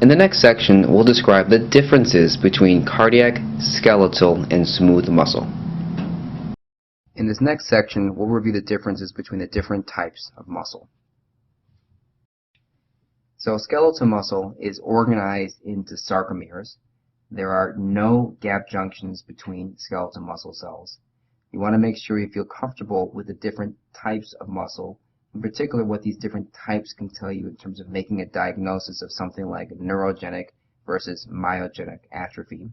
In the next section, we'll describe the differences between cardiac, skeletal, and smooth muscle. In this next section, we'll review the differences between the different types of muscle. So skeletal muscle is organized into sarcomeres. There are no gap junctions between skeletal muscle cells. You want to make sure you feel comfortable with the different types of muscle, in particular what these different types can tell you in terms of making a diagnosis of something like neurogenic versus myogenic atrophy.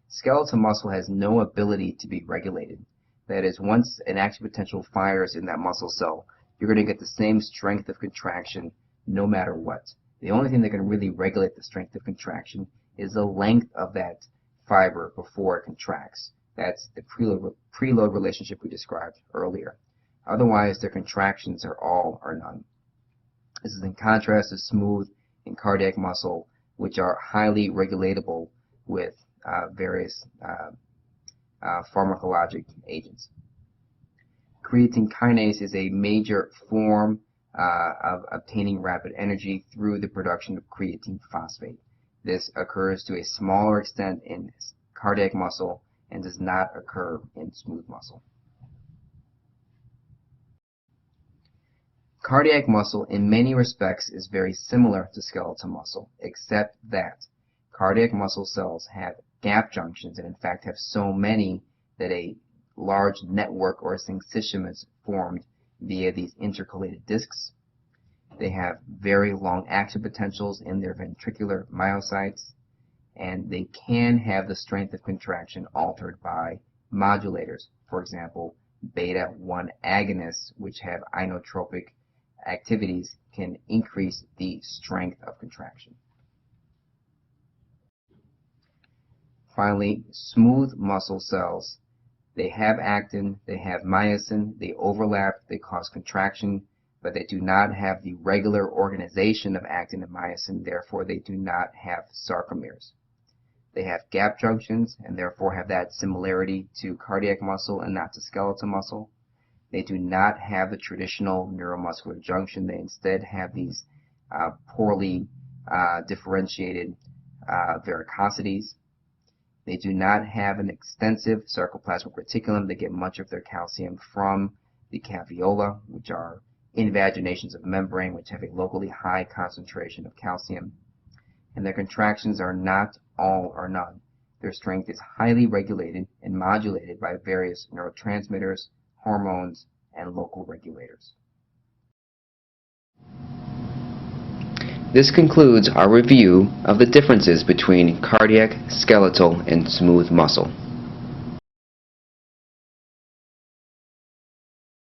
Skeletal muscle has no ability to be regulated. That is, once an active potential fires in that muscle cell, you're going to get the same strength of contraction no matter what. The only thing that can really regulate the strength of contraction is the length of that fiber before it contracts. That's the preload relationship we described earlier. Otherwise, their contractions are all or none. This is in contrast to smooth and cardiac muscle, which are highly regulatable with various pharmacologic agents. Creatine kinase is a major form of obtaining rapid energy through the production of creatine phosphate. This occurs to a smaller extent in cardiac muscle and does not occur in smooth muscle. Cardiac muscle in many respects is very similar to skeletal muscle, except that cardiac muscle cells have gap junctions and in fact have so many that a large network or syncytium is formed via these intercalated discs. They have very long action potentials in their ventricular myocytes, and they can have the strength of contraction altered by modulators. For example, beta-1 agonists, which have inotropic activities, can increase the strength of contraction. Finally, smooth muscle cells, they have actin, they have myosin, they overlap, they cause contraction, but they do not have the regular organization of actin and myosin, therefore they do not have sarcomeres. They have gap junctions and therefore have that similarity to cardiac muscle and not to skeletal muscle. They do not have the traditional neuromuscular junction. They instead have these poorly differentiated varicosities. They do not have an extensive sarcoplasmic reticulum. They get much of their calcium from the caveola, which are invaginations of membrane, which have a locally high concentration of calcium. And their contractions are not all or none. Their strength is highly regulated and modulated by various neurotransmitters, hormones, and local regulators. This concludes our review of the differences between cardiac, skeletal, and smooth muscle.